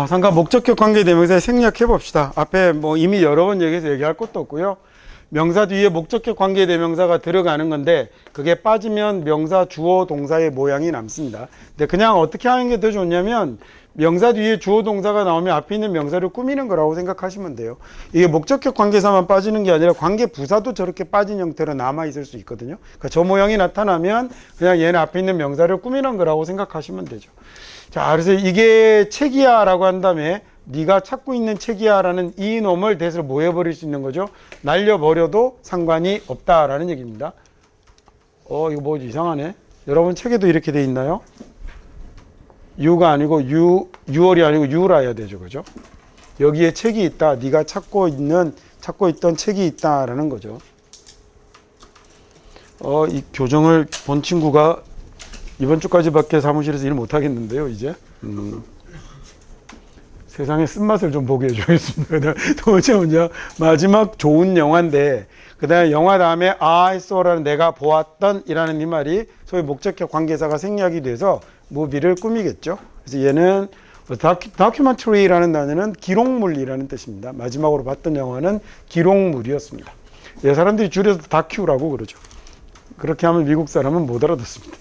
잠깐 목적격 관계대명사에 생략해 봅시다. 앞에 뭐 이미 여러 번 얘기해서 얘기할 것도 없고요. 명사 뒤에 목적격 관계대명사가 들어가는 건데 그게 빠지면 명사 주어 동사의 모양이 남습니다. 근데 그냥 어떻게 하는 게 더 좋냐면 명사 뒤에 주어 동사가 나오면 앞에 있는 명사를 꾸미는 거라고 생각하시면 돼요. 이게 목적격 관계사만 빠지는 게 아니라 관계 부사도 저렇게 빠진 형태로 남아 있을 수 있거든요. 그러니까 저 모양이 나타나면 그냥 얘는 앞에 있는 명사를 꾸미는 거라고 생각하시면 되죠. 자, 그래서 이게 책이야 라고 한 다음에 네가 찾고 있는 책이야 라는 이 놈을 대신에 뭐 해버릴 수 있는 거죠? 날려버려도 상관이 없다라는 얘기입니다. 이거 뭐 이상하네. 여러분 책에도 이렇게 돼 있나요? 유가 아니고 유월이 아니고 유라 해야 되죠. 그죠? 여기에 책이 있다. 네가 찾고 있던 책이 있다라는 거죠. 이 교정을 본 친구가 이번 주까지밖에 사무실에서 일 못하겠는데요, 이제. 세상의 쓴맛을 좀 보게 해주겠습니다. 두 번째 문제, 마지막 좋은 영화인데, 그 다음에 영화 다음에 I saw라는 내가 보았던 이라는 이 말이 소위 목적격 관계사가 생략이 돼서 무비를 꾸미겠죠. 그래서 얘는 documentary라는 단어는 기록물이라는 뜻입니다. 마지막으로 봤던 영화는 기록물이었습니다. 사람들이 줄여서 다큐라고 그러죠. 그렇게 하면 미국 사람은 못 알아듣습니다.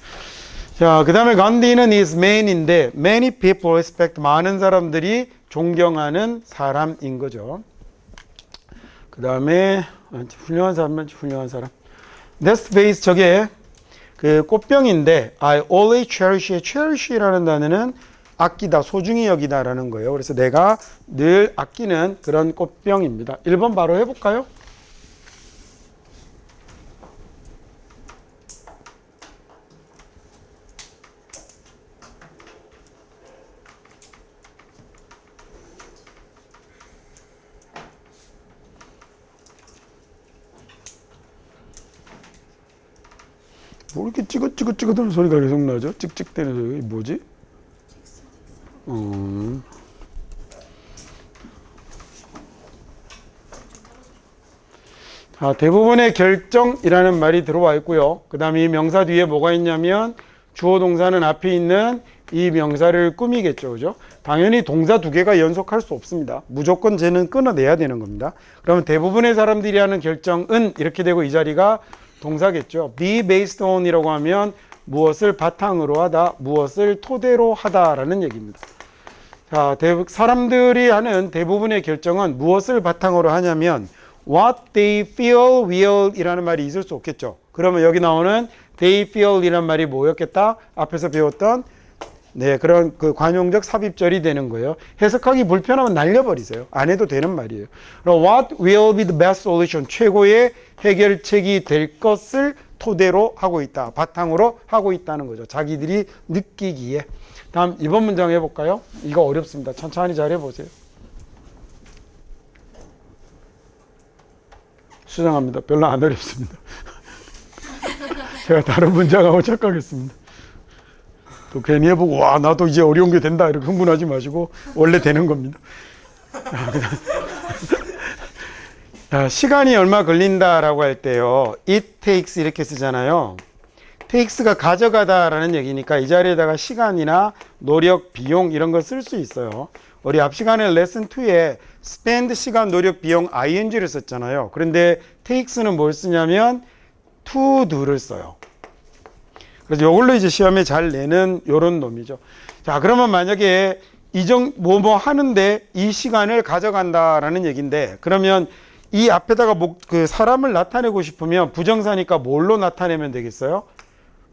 자, 그 다음에 간디는 is man인데 many people respect, 많은 사람들이 존경하는 사람인 거죠. 그 다음에 훌륭한 사람. next phase, 저게 그 꽃병인데 I always cherish라는 단어는 아끼다, 소중히 여기다 라는 거예요. 그래서 내가 늘 아끼는 그런 꽃병입니다. 1번 바로 해볼까요? 뭐 이렇게 찌긋찌긋하는 소리가 계속 나죠? 찍찍대는 소리. 뭐지? 자, 대부분의 결정이라는 말이 들어와 있고요. 그 다음에 이 명사 뒤에 뭐가 있냐면 주어 동사는 앞에 있는 이 명사를 꾸미겠죠. 그죠? 당연히 동사 두 개가 연속할 수 없습니다. 무조건 쟤는 끊어내야 되는 겁니다. 그러면 대부분의 사람들이 하는 결정은 이렇게 되고 이 자리가 동사겠죠. be based on 이라고 하면 무엇을 바탕으로 하다, 무엇을 토대로 하다라는 얘기입니다. 자, 사람들이 하는 대부분의 결정은 무엇을 바탕으로 하냐면 what they feel will 이라는 말이 있을 수 없겠죠. 그러면 여기 나오는 they feel 이라는 말이 뭐였겠다? 앞에서 배웠던 그런 그 관용적 삽입절이 되는 거예요. 해석하기 불편하면 날려버리세요. 안 해도 되는 말이에요. 그럼 what will be the best solution, 최고의 해결책이 될 것을 토대로 하고 있다, 바탕으로 하고 있다는 거죠. 자기들이 느끼기에. 다음 2번 문장 해볼까요? 이거 어렵습니다. 천천히 잘 해보세요. 수정합니다. 별로 안 어렵습니다. 제가 다른 문장하고 착각했습니다. 또 괜히 해보고 와 나도 이제 어려운 게 된다 이렇게 흥분하지 마시고 원래 되는 겁니다. 자, 시간이 얼마 걸린다라고 할 때요, it takes 이렇게 쓰잖아요. takes가 가져가다 라는 얘기니까 이 자리에다가 시간이나 노력, 비용 이런 거 쓸 수 있어요. 우리 앞 시간에 레슨 2에 spend 시간, 노력, 비용 ing를 썼잖아요. 그런데 takes는 뭘 쓰냐면 to do를 써요. 그래서 이걸로 이제 시험에 잘 내는 요런 놈이죠. 자, 그러면 만약에 뭐뭐 하는데 이 시간을 가져간다라는 얘기인데, 그러면 이 앞에다가 그 사람을 나타내고 싶으면 부정사니까 뭘로 나타내면 되겠어요?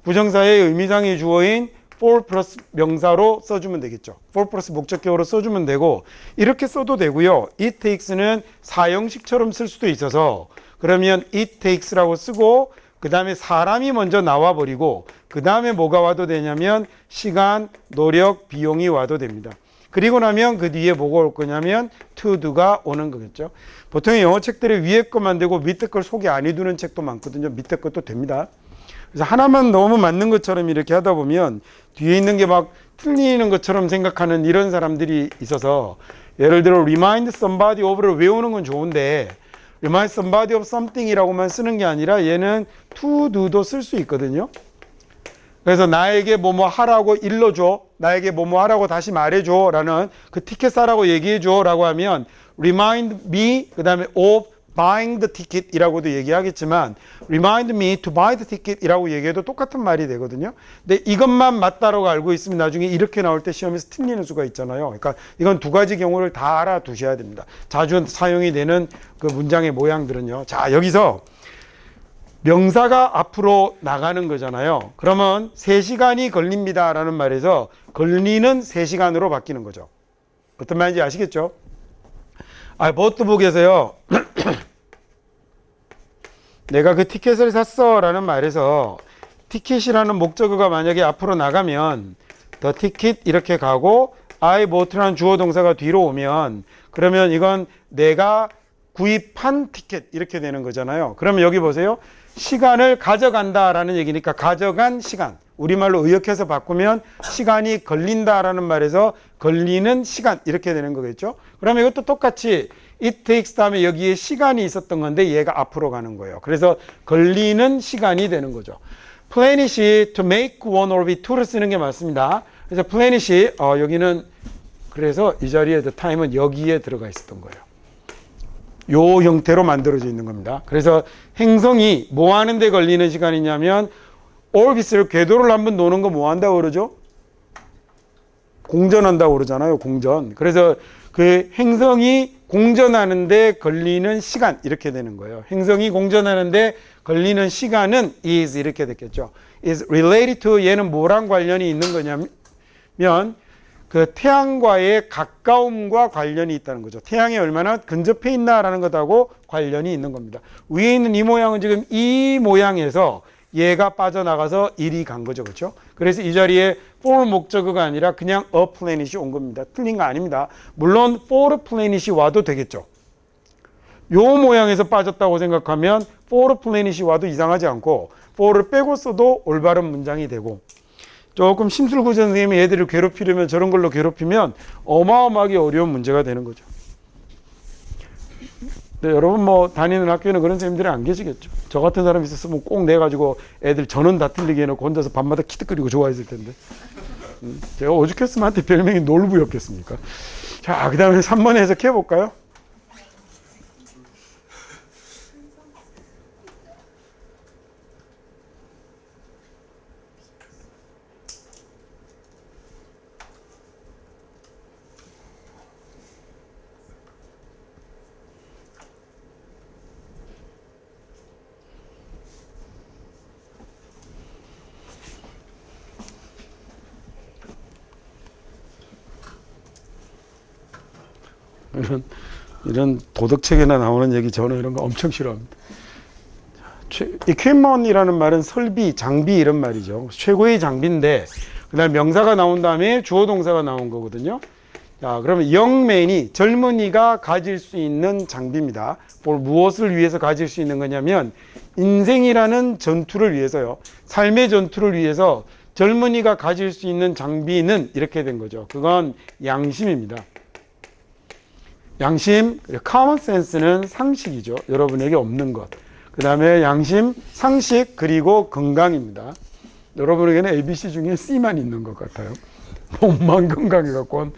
부정사의 의미상의 주어인 for 플러스 명사로 써주면 되겠죠. for 플러스 목적격으로 써주면 되고, 이렇게 써도 되고요. it takes는 사형식처럼 쓸 수도 있어서 그러면 it takes라고 쓰고 그 다음에 사람이 먼저 나와버리고 그 다음에 뭐가 와도 되냐면 시간, 노력, 비용이 와도 됩니다. 그리고 나면 그 뒤에 뭐가 올 거냐면 to do가 오는 거겠죠. 보통 영어 책들이 위에 것만 되고 밑에 걸 소개 안 해두는 책도 많거든요. 밑에 것도 됩니다. 그래서 하나만 너무 맞는 것처럼 이렇게 하다 보면 뒤에 있는 게 막 틀리는 것처럼 생각하는 이런 사람들이 있어서, 예를 들어 remind somebody of를 외우는 건 좋은데 remind somebody of something이라고만 쓰는 게 아니라 얘는 to do도 쓸 수 있거든요. 그래서 나에게 뭐뭐 하라고 일러줘, 나에게 뭐뭐 하라고 다시 말해줘 라는 그 티켓 사라고 얘기해줘 라고 하면 remind me 그 다음에 of buying the ticket 이라고도 얘기하겠지만 remind me to buy the ticket 이라고 얘기해도 똑같은 말이 되거든요. 근데 이것만 맞다라고 알고 있으면 나중에 이렇게 나올 때 시험에서 틀리는 수가 있잖아요. 그러니까 이건 두 가지 경우를 다 알아두셔야 됩니다. 자주 사용이 되는 그 문장의 모양들은요. 자, 여기서 명사가 앞으로 나가는 거잖아요. 그러면 3시간이 걸립니다 라는 말에서 걸리는 3시간으로 바뀌는 거죠. 어떤 말인지 아시겠죠? 노트북에서요. 내가 그 티켓을 샀어 라는 말에서 티켓이라는 목적어가 만약에 앞으로 나가면 the ticket 이렇게 가고 I bought라는 주어 동사가 뒤로 오면 그러면 이건 내가 구입한 티켓 이렇게 되는 거잖아요. 그러면 여기 보세요. 시간을 가져간다 라는 얘기니까 가져간 시간. 우리말로 의역해서 바꾸면 시간이 걸린다라는 말에서 걸리는 시간 이렇게 되는 거겠죠. 그러면 이것도 똑같이 it takes 다음에 여기에 시간이 있었던 건데 얘가 앞으로 가는 거예요. 그래서 걸리는 시간이 되는 거죠. planishy to make one or be two를 쓰는 게 맞습니다. 그래서 planishy 여기는 그래서 이 자리에 the time은 여기에 들어가 있었던 거예요. 요 형태로 만들어져 있는 겁니다. 그래서 행성이 뭐 하는데 걸리는 시간이냐면 orbi트를 궤도를 한번 노는 거 뭐 한다고 그러죠? 공전한다고 그러잖아요. 공전. 그래서 그 행성이 공전하는데 걸리는 시간 이렇게 되는 거예요. 행성이 공전하는데 걸리는 시간은 is 이렇게 됐겠죠. is related to 얘는 뭐랑 관련이 있는 거냐면 그 태양과의 가까움과 관련이 있다는 거죠. 태양이 얼마나 근접해 있나라는 것하고 관련이 있는 겁니다. 위에 있는 이 모양은 지금 이 모양에서 얘가 빠져나가서 1이 간 거죠. 그렇죠? 그래서 이 자리에 for 목적어가 아니라 그냥 a planet이 온 겁니다. 틀린 거 아닙니다. 물론 for planet이 와도 되겠죠. 요 모양에서 빠졌다고 생각하면 for planet이 와도 이상하지 않고 for를 빼고 써도 올바른 문장이 되고 조금 심술구전 선생님이 애들을 괴롭히려면 저런 걸로 괴롭히면 어마어마하게 어려운 문제가 되는 거죠. 네, 여러분 뭐 다니는 학교에는 그런 선생님들이 안 계시겠죠. 저 같은 사람이 있었으면 꼭 내가지고 애들 전원 다 틀리게 해놓고 혼자서 밤마다 키득거리고 좋아했을 텐데. 제가 오죽했으면 한테 별명이 놀부였겠습니까? 자, 그 다음에 3번 해석해 볼까요? 이런 도덕책에나 나오는 얘기 저는 이런 거 엄청 싫어합니다. equipment이라는 말은 설비, 장비 이런 말이죠. 최고의 장비인데 그다음 명사가 나온 다음에 주어 동사가 나온 거거든요. 자, 그러면 young man이 젊은이가 가질 수 있는 장비입니다. 무엇을 위해서 가질 수 있는 거냐면 인생이라는 전투를 위해서요. 삶의 전투를 위해서 젊은이가 가질 수 있는 장비는 이렇게 된 거죠. 그건 양심입니다. 양심, common sense는 상식이죠. 여러분에게 없는 것. 그 다음에 양심, 상식, 그리고 건강입니다. 여러분에게는 ABC 중에 C만 있는 것 같아요. 몸만 건강해갖고.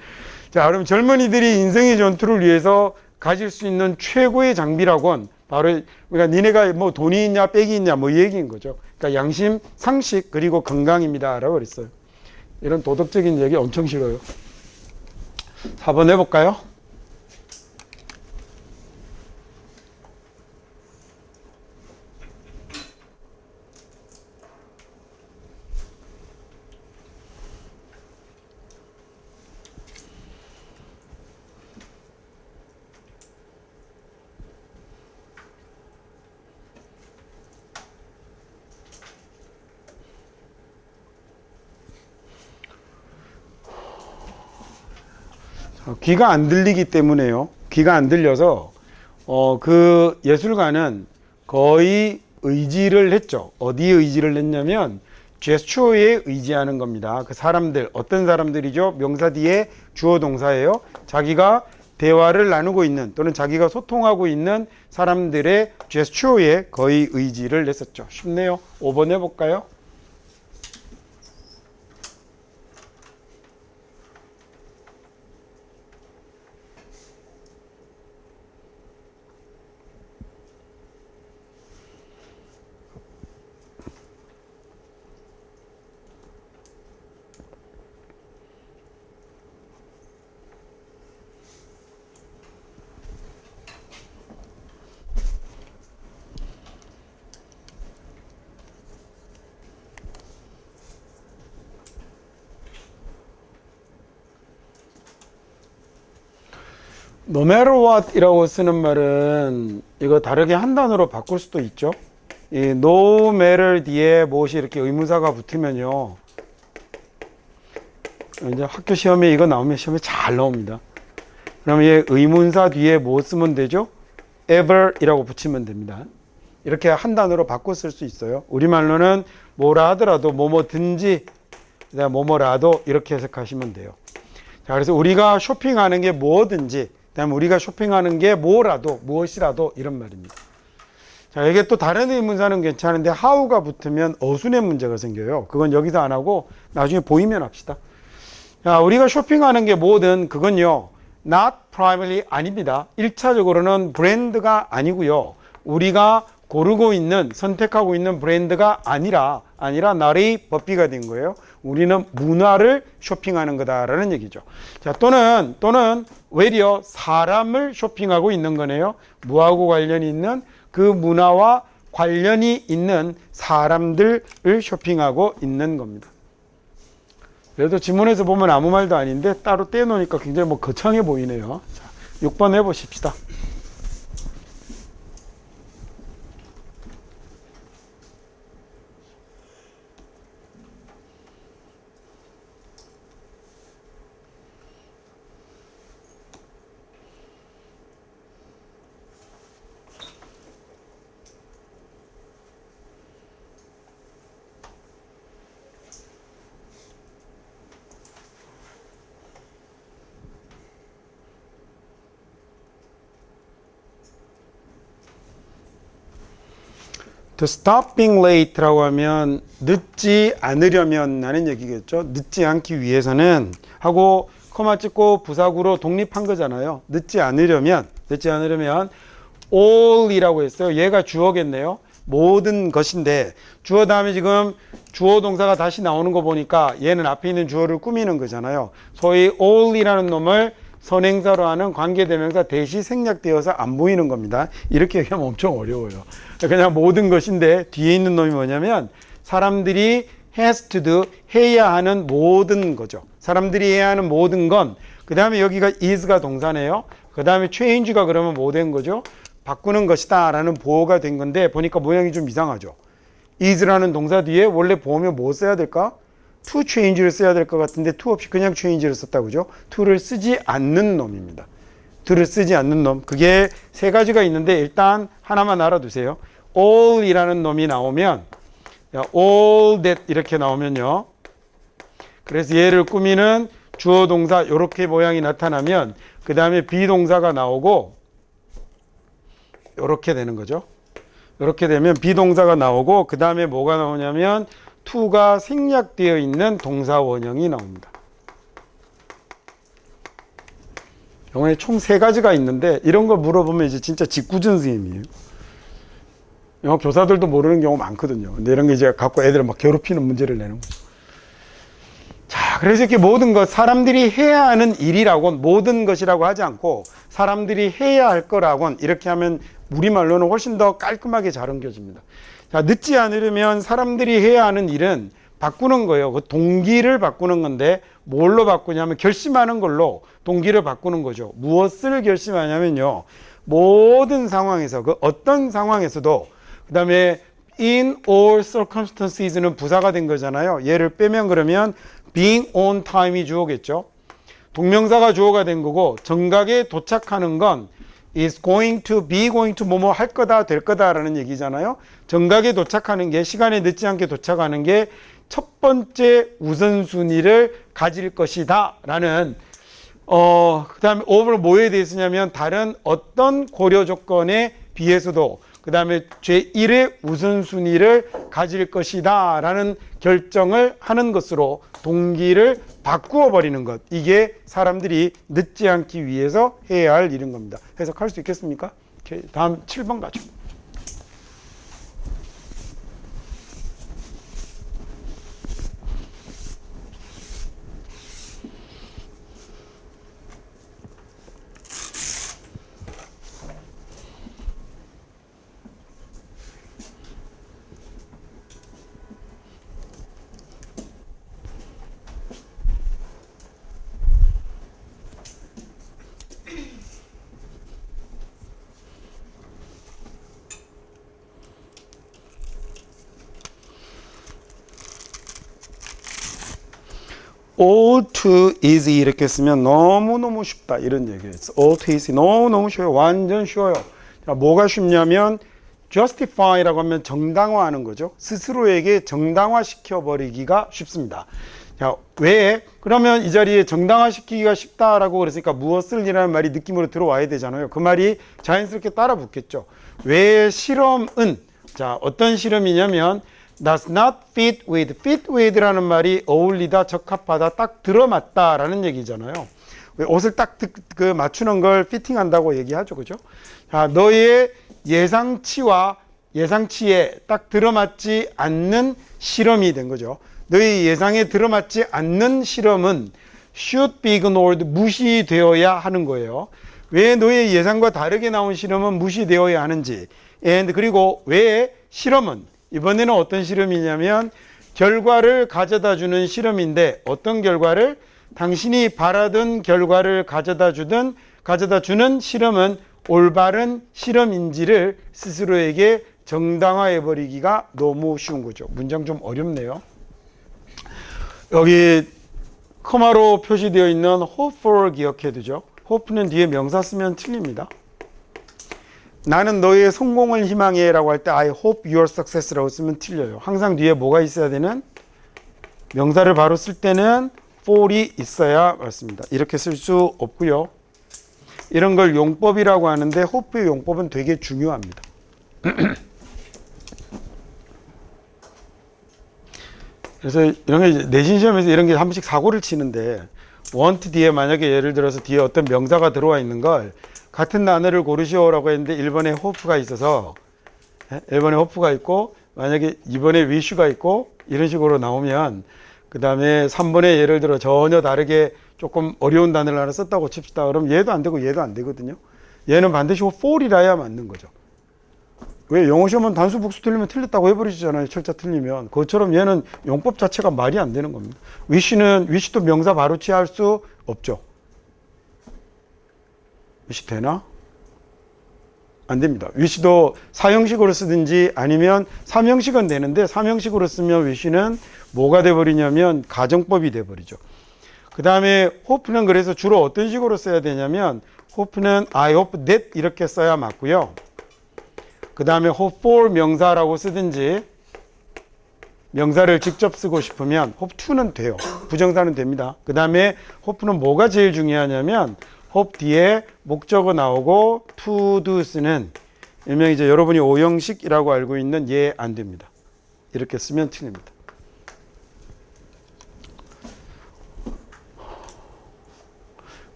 자, 그럼 젊은이들이 인생의 전투를 위해서 가질 수 있는 최고의 장비라고는 바로, 그러니까 니네가 뭐 돈이 있냐, 빽이 있냐, 뭐 이 얘기인 거죠. 그러니까 양심, 상식, 그리고 건강입니다. 라고 그랬어요. 이런 도덕적인 얘기 엄청 싫어요. 4번 해볼까요? 귀가 안 들리기 때문에요. 귀가 안 들려서 그 예술가는 거의 의지를 했죠. 어디에 의지를 했냐면 제스처에 의지하는 겁니다. 그 사람들, 어떤 사람들이죠? 명사 뒤에 주어 동사예요. 자기가 대화를 나누고 있는 또는 자기가 소통하고 있는 사람들의 제스처에 거의 의지를 했었죠. 쉽네요. 5번 해볼까요? No matter what 이라고 쓰는 말은 이거 다르게 한 단어로 바꿀 수도 있죠. 이 no matter 뒤에 무엇이 이렇게 의문사가 붙으면요. 이제 학교 시험에 이거 나오면 시험에 잘 나옵니다. 그러면 얘 의문사 뒤에 뭐 쓰면 되죠? ever 이라고 붙이면 됩니다. 이렇게 한 단어로 바꿔 쓸 수 있어요. 우리말로는 뭐라 하더라도 뭐뭐든지 그다음 뭐뭐라도 이렇게 해석하시면 돼요. 자, 그래서 우리가 쇼핑하는 게 뭐든지 그다음 우리가 쇼핑하는 게 뭐라도 무엇이라도 이런 말입니다. 자, 이게 또 다른 의문사는 괜찮은데 how가 붙으면 어순의 문제가 생겨요. 그건 여기서 안 하고 나중에 보이면 합시다. 자, 우리가 쇼핑하는 게 뭐든 그건요. not primarily 아닙니다. 1차적으로는 브랜드가 아니고요. 우리가 고르고 있는 선택하고 있는 브랜드가 아니라 날의 법비가 된 거예요. 우리는 문화를 쇼핑하는 거다라는 얘기죠. 자, 또는 외려 사람을 쇼핑하고 있는 거네요. 뭐하고 관련이 있는 그 문화와 관련이 있는 사람들을 쇼핑하고 있는 겁니다. 그래도 지문에서 보면 아무 말도 아닌데 따로 떼놓으니까 굉장히 뭐 거창해 보이네요. 자, 6번 해보십시다. To stop being late라고 하면 늦지 않으려면 하는 얘기겠죠. 늦지 않기 위해서는 하고 코마 찍고 부사구로 독립한 거잖아요. 늦지 않으려면 all이라고 했어요. 얘가 주어겠네요. 모든 것인데 주어 다음에 지금 주어 동사가 다시 나오는 거 보니까 얘는 앞에 있는 주어를 꾸미는 거잖아요. 소위 all이라는 놈을 선행사로 하는 관계대명사 대시 생략되어서 안 보이는 겁니다. 이렇게 얘기하면 엄청 어려워요. 그냥 모든 것인데 뒤에 있는 놈이 뭐냐면 사람들이 has to do 해야 하는 모든 거죠. 사람들이 해야 하는 모든 건 그 다음에 여기가 is가 동사네요. 그 다음에 change가 그러면 뭐 된 거죠? 바꾸는 것이다 라는 보호가 된 건데 보니까 모양이 좀 이상하죠. is라는 동사 뒤에 원래 보호면 뭐 써야 될까? to change를 써야 될 것 같은데 to 없이 그냥 change를 썼다고 그죠? to를 쓰지 않는 놈입니다. to를 쓰지 않는 놈. 그게 세 가지가 있는데 일단 하나만 알아두세요. all이라는 놈이 나오면 all that 이렇게 나오면요. 그래서 얘를 꾸미는 주어 동사 이렇게 모양이 나타나면 그 다음에 비동사가 나오고 이렇게 되는 거죠. 이렇게 되면 비동사가 나오고 그 다음에 뭐가 나오냐면 to가 생략되어 있는 동사 원형이 나옵니다. 영어에 총 세 가지가 있는데 이런 걸 물어보면 이제 진짜 직구준 스님이에요. 영어 교사들도 모르는 경우 많거든요. 근데 이런 게 이제 갖고 애들을 막 괴롭히는 문제를 내는 거죠. 자, 그래서 이렇게 모든 것, 사람들이 해야 하는 일이라고는 모든 것이라고 하지 않고 사람들이 해야 할 거라고는 이렇게 하면 우리말로는 훨씬 더 깔끔하게 잘 옮겨집니다. 자, 늦지 않으려면 사람들이 해야 하는 일은 바꾸는 거예요. 그 동기를 바꾸는 건데 뭘로 바꾸냐면 결심하는 걸로 동기를 바꾸는 거죠. 무엇을 결심하냐면요. 모든 상황에서 그 어떤 상황에서도 그 다음에 in all circumstances는 부사가 된 거잖아요. 얘를 빼면 그러면 being on time이 주어겠죠. 동명사가 주어가 된 거고 정각에 도착하는 건 is going to be going to 뭐뭐 할 거다 될 거다라는 얘기잖아요. 정각에 도착하는 게 시간에 늦지 않게 도착하는 게 첫 번째 우선순위를 가질 것이다 라는 그 다음에 over는 뭐에 대해서냐면 다른 어떤 고려 조건에 비해서도 그 다음에 제1의 우선순위를 가질 것이다 라는 결정을 하는 것으로 동기를 바꾸어 버리는 것. 이게 사람들이 늦지 않기 위해서 해야 할 일인 겁니다. 해석할 수 있겠습니까? 다음 7번 가죠. all too easy 이렇게 쓰면 너무너무 쉽다 이런 얘기예요. all too easy 너무너무 쉬워요. 완전 쉬워요. 자, 뭐가 쉽냐면 justify라고 하면 정당화하는 거죠. 스스로에게 정당화시켜버리기가 쉽습니다. 자, 왜? 그러면 이 자리에 정당화시키기가 쉽다라고 그랬으니까 무엇을 이라는 말이 느낌으로 들어와야 되잖아요. 그 말이 자연스럽게 따라 붙겠죠. 왜 실험은 자, 어떤 실험이냐면 does not fit with라는 말이 어울리다, 적합하다, 딱 들어맞다라는 얘기잖아요. 왜 옷을 딱 맞추는 걸 피팅한다고 얘기하죠, 그죠? 자, 너의 예상치와 예상치에 딱 들어맞지 않는 실험이 된 거죠. 너의 예상에 들어맞지 않는 실험은 should be ignored, 무시되어야 하는 거예요. 왜 너의 예상과 다르게 나온 실험은 무시되어야 하는지, and 그리고 왜 실험은 이번에는 어떤 실험이냐면 결과를 가져다 주는 실험인데 어떤 결과를 당신이 바라던 결과를 가져다 주는 실험은 올바른 실험인지를 스스로에게 정당화해 버리기가 너무 쉬운 거죠. 문장 좀 어렵네요. 여기 커마로 표시되어 있는 hope for 기억해 두죠. hope는 뒤에 명사 쓰면 틀립니다. 나는 너의 성공을 희망해 라고 할 때 I hope your success라고 쓰면 틀려요. 항상 뒤에 뭐가 있어야 되는? 명사를 바로 쓸 때는 for이 있어야 맞습니다. 이렇게 쓸 수 없고요. 이런 걸 용법이라고 하는데 hope의 용법은 되게 중요합니다. 그래서 이런 게 내신 시험에서 이런 게 한 번씩 사고를 치는데 want 뒤에 만약에 예를 들어서 뒤에 어떤 명사가 들어와 있는 걸 같은 단어를 고르시오라고 했는데 1번에 hope가 있어서 1번에 hope가 있고 만약에 2번에 wish가 있고 이런 식으로 나오면 그 다음에 3번에 예를 들어 전혀 다르게 조금 어려운 단어를 하나 썼다고 칩시다. 그럼 얘도 안 되고 얘도 안 되거든요. 얘는 반드시 for이라야 맞는 거죠. 왜 영어 시험은 단수 복수 틀리면 틀렸다고 해버리시잖아요. 철자 틀리면. 그것처럼 얘는 용법 자체가 말이 안 되는 겁니다. wish도 명사 바로 취할 수 없죠. wish 되나? 안 됩니다. wish도 사형식으로 쓰든지 아니면 삼형식은 되는데 삼형식으로 쓰면 wish는 뭐가 돼버리냐면 가정법이 돼버리죠. 그 다음에 hope는 그래서 주로 어떤 식으로 써야 되냐면 hope는 I hope that 이렇게 써야 맞고요. 그 다음에 hope for 명사라고 쓰든지 명사를 직접 쓰고 싶으면 hope to는 돼요. 부정사는 됩니다. 그 다음에 hope는 뭐가 제일 중요하냐면 hope 뒤에 목적어 나오고 to do 쓰는 일명 이제 여러분이 오형식이라고 알고 있는 얘 안 됩니다. 이렇게 쓰면 틀립니다.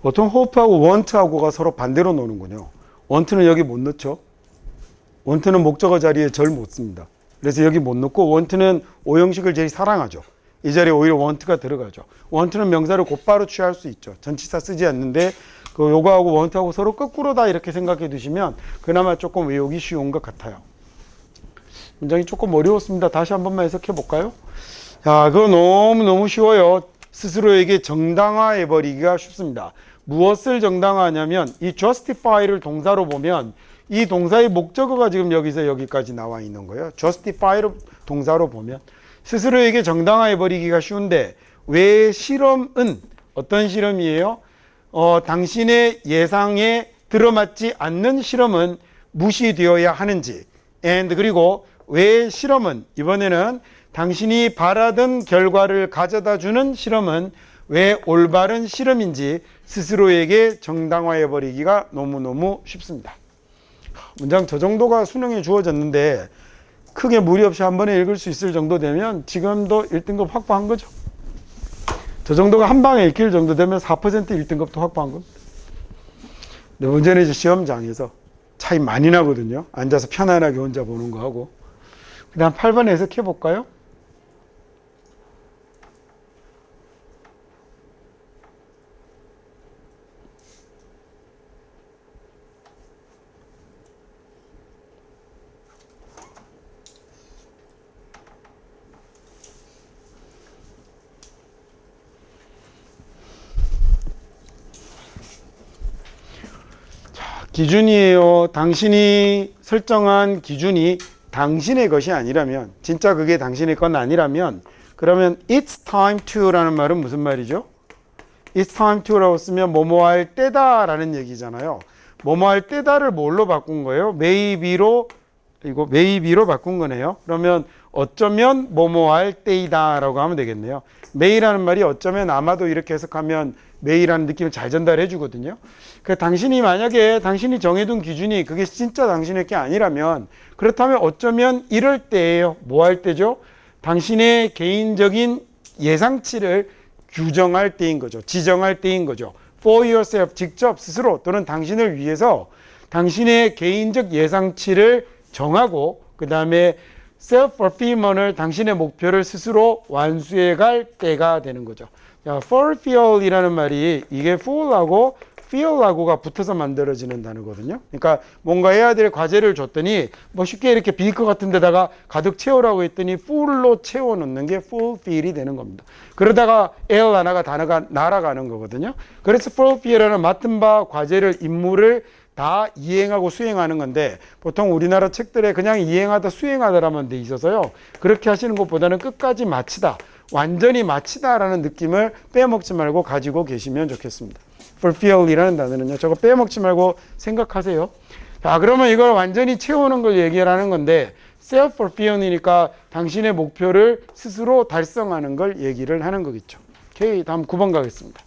보통 hope하고 want하고가 서로 반대로 노는군요. want는 여기 못 넣죠. want는 목적어 자리에 절 못 씁니다. 그래서 여기 못 넣고 want는 오형식을 제일 사랑하죠. 이 자리에 오히려 want가 들어가죠. want는 명사를 곧바로 취할 수 있죠. 전치사 쓰지 않는데 그 요거하고 want하고 서로 거꾸로다 이렇게 생각해 두시면 그나마 조금 외우기 쉬운 것 같아요. 문장이 조금 어려웠습니다. 다시 한 번만 해석해 볼까요? 자, 그거 너무너무 쉬워요. 스스로에게 정당화해 버리기가 쉽습니다. 무엇을 정당화하냐면 이 justify를 동사로 보면 이 동사의 목적어가 지금 여기서 여기까지 나와 있는 거예요. justify를 동사로 보면 스스로에게 정당화해 버리기가 쉬운데 왜 실험은 어떤 실험이에요? 당신의 예상에 들어맞지 않는 실험은 무시되어야 하는지 and 그리고 왜 실험은 이번에는 당신이 바라던 결과를 가져다 주는 실험은 왜 올바른 실험인지 스스로에게 정당화해 버리기가 너무너무 쉽습니다. 문장 저 정도가 수능에 주어졌는데 크게 무리 없이 한 번에 읽을 수 있을 정도 되면 지금도 1등급 확보한 거죠. 저 정도가 한 방에 읽힐 정도 되면 4% 1등급도 확보한 겁니다. 근데 문제는 이제 시험장에서 차이 많이 나거든요. 앉아서 편안하게 혼자 보는 거하고. 그 다음 8번 해석해 볼까요? 기준이에요. 당신이 설정한 기준이 당신의 것이 아니라면 진짜 그게 당신의 건 아니라면 그러면 it's time to라는 말은 무슨 말이죠? it's time to라고 쓰면 뭐뭐 할 때다라는 얘기잖아요. 뭐뭐 할 때다를 뭘로 바꾼 거예요? maybe로 이거 maybe로 바꾼 거네요. 그러면 어쩌면 뭐뭐 할 때이다라고 하면 되겠네요. may라는 말이 어쩌면 아마도 이렇게 해석하면 may라는 느낌을 잘 전달해 주거든요. 그 당신이 만약에 당신이 정해둔 기준이 그게 진짜 당신의 게 아니라면 그렇다면 어쩌면 이럴 때예요. 뭐 할 때죠? 당신의 개인적인 예상치를 규정할 때인 거죠. 지정할 때인 거죠. For yourself, 직접 스스로 또는 당신을 위해서 당신의 개인적 예상치를 정하고 그 다음에 self-fulfillment을 당신의 목표를 스스로 완수해 갈 때가 되는 거죠. 자, fulfill이라는 말이 이게 ful하고 feel하고가 붙어서 만들어지는 단어거든요. 그러니까 뭔가 해야 될 과제를 줬더니 뭐 쉽게 이렇게 비커 같은 데다가 가득 채우라고 했더니 full로 채워 넣는 게 fulfill이 되는 겁니다. 그러다가 L 하나가 단어가 날아가는 거거든요. 그래서 fulfill이라는 맡은 바 과제를 임무를 다 이행하고 수행하는 건데 보통 우리나라 책들에 그냥 이행하다 수행하다라만 돼 있어서요. 그렇게 하시는 것보다는 끝까지 마치다, 완전히 마치다라는 느낌을 빼먹지 말고 가지고 계시면 좋겠습니다. fulfill이라는 단어는요. 저거 빼먹지 말고 생각하세요. 자, 그러면 이걸 완전히 채우는 걸 얘기하는 건데 self-fulfill이니까 당신의 목표를 스스로 달성하는 걸 얘기를 하는 거겠죠. 오케이, 다음 9번 가겠습니다.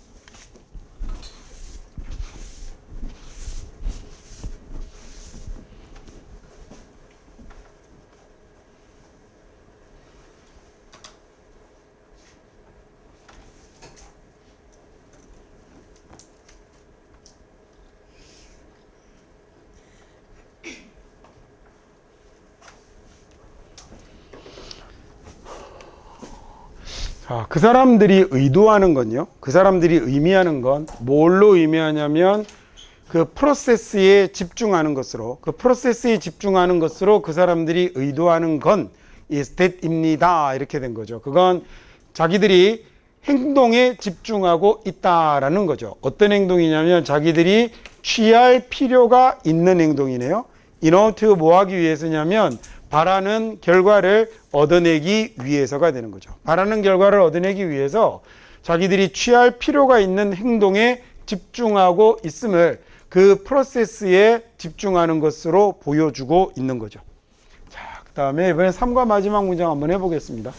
자, 그 사람들이 의도하는 건요. 그 사람들이 의미하는 건 뭘로 의미하냐면 그 프로세스에 집중하는 것으로 그 프로세스에 집중하는 것으로 그 사람들이 의도하는 건 is that입니다. 이렇게 된 거죠. 그건 자기들이 행동에 집중하고 있다라는 거죠. 어떤 행동이냐면 자기들이 취할 필요가 있는 행동이네요. in order to 뭐 하기 위해서냐면 바라는 결과를 얻어내기 위해서가 되는 거죠. 바라는 결과를 얻어내기 위해서 자기들이 취할 필요가 있는 행동에 집중하고 있음을 그 프로세스에 집중하는 것으로 보여주고 있는 거죠. 자, 그 다음에 이번에 3과 마지막 문장 한번 해보겠습니다.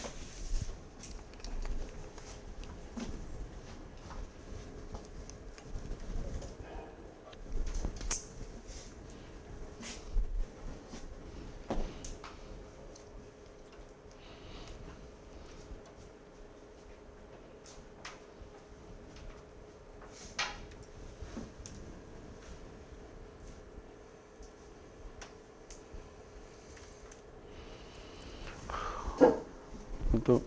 또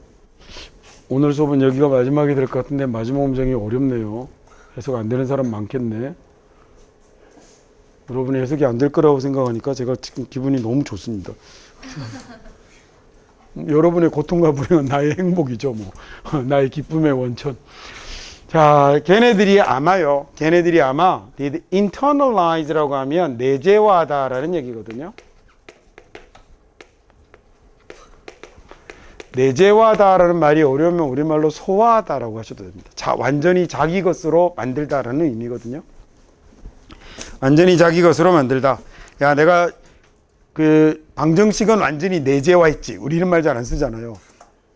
오늘 수업은 여기가 마지막이 될 것 같은데 마지막 문장이 어렵네요. 해석 안 되는 사람 많겠네. 여러분이 해석이 안 될 거라고 생각하니까 제가 지금 기분이 너무 좋습니다. 여러분의 고통과 불행은 나의 행복이죠. 뭐 나의 기쁨의 원천. 자, 걔네들이 아마요. 걔네들이 아마 internalize라고 하면 내재화하다라는 얘기거든요. 내재화하다라는 말이 어려우면 우리말로 소화하다라고 하셔도 됩니다. 자, 완전히 자기 것으로 만들다라는 의미거든요. 완전히 자기 것으로 만들다. 야, 내가 그 방정식은 완전히 내재화했지. 우리 이런 말 잘 안 쓰잖아요.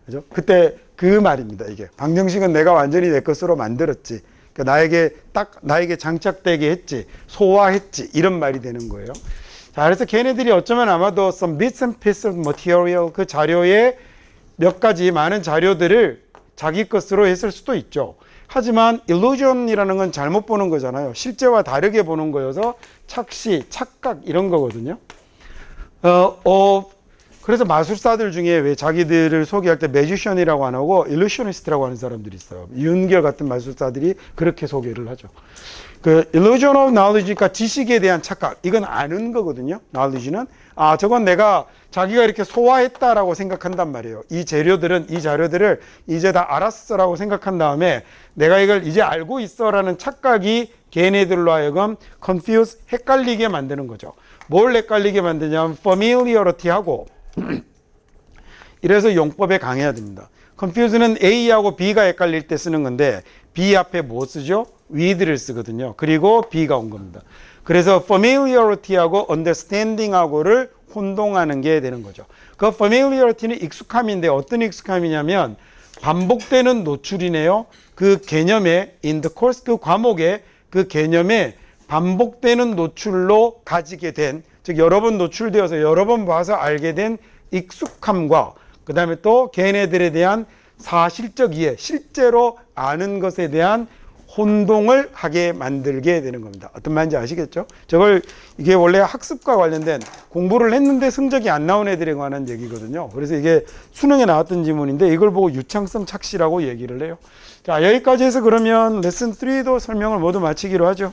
그죠? 그때 그 말입니다. 이게 방정식은 내가 완전히 내 것으로 만들었지. 그러니까 나에게 장착되게 했지. 소화했지. 이런 말이 되는 거예요. 자, 그래서 걔네들이 어쩌면 아마도 some bits and pieces of material 그 자료에 몇 가지 많은 자료들을 자기 것으로 했을 수도 있죠. 하지만 illusion이라는 건 잘못 보는 거잖아요. 실제와 다르게 보는 거여서 착시, 착각 이런 거거든요. 그래서 마술사들 중에 왜 자기들을 소개할 때 매지션이라고 안 하고 illusionist라고 하는 사람들이 있어요. 윤결 같은 마술사들이 그렇게 소개를 하죠. 그 illusion of knowledge니까 지식에 대한 착각. 이건 아는 거거든요. knowledge는. 아, 저건 내가 자기가 이렇게 소화했다라고 생각한단 말이에요. 이 자료들을 이제 다 알았어라고 생각한 다음에 내가 이걸 이제 알고 있어라는 착각이 걔네들로 하여금 confuse, 헷갈리게 만드는 거죠. 뭘 헷갈리게 만드냐면 familiarity하고 이래서 용법에 강해야 됩니다. confuse는 A하고 B가 헷갈릴 때 쓰는 건데 B 앞에 뭐 쓰죠? with를 쓰거든요. 그리고 B가 온 겁니다. 그래서 familiarity하고 understanding하고를 혼동하는 게 되는 거죠. 그 familiarity는 익숙함인데 어떤 익숙함이냐면 반복되는 노출이네요. 그 개념에 in the course 그 과목에 그 개념에 반복되는 노출로 가지게 된, 즉 여러 번 노출되어서 여러 번 봐서 알게 된 익숙함과 그 다음에 또 걔네들에 대한 사실적 이해, 실제로 아는 것에 대한 혼동을 하게 만들게 되는 겁니다. 어떤 말인지 아시겠죠? 저걸 이게 원래 학습과 관련된 공부를 했는데 성적이 안 나온 애들에 관한 얘기거든요. 그래서 이게 수능에 나왔던 지문인데 이걸 보고 유창성 착시라고 얘기를 해요. 자, 여기까지 해서 그러면 레슨 3도 설명을 모두 마치기로 하죠.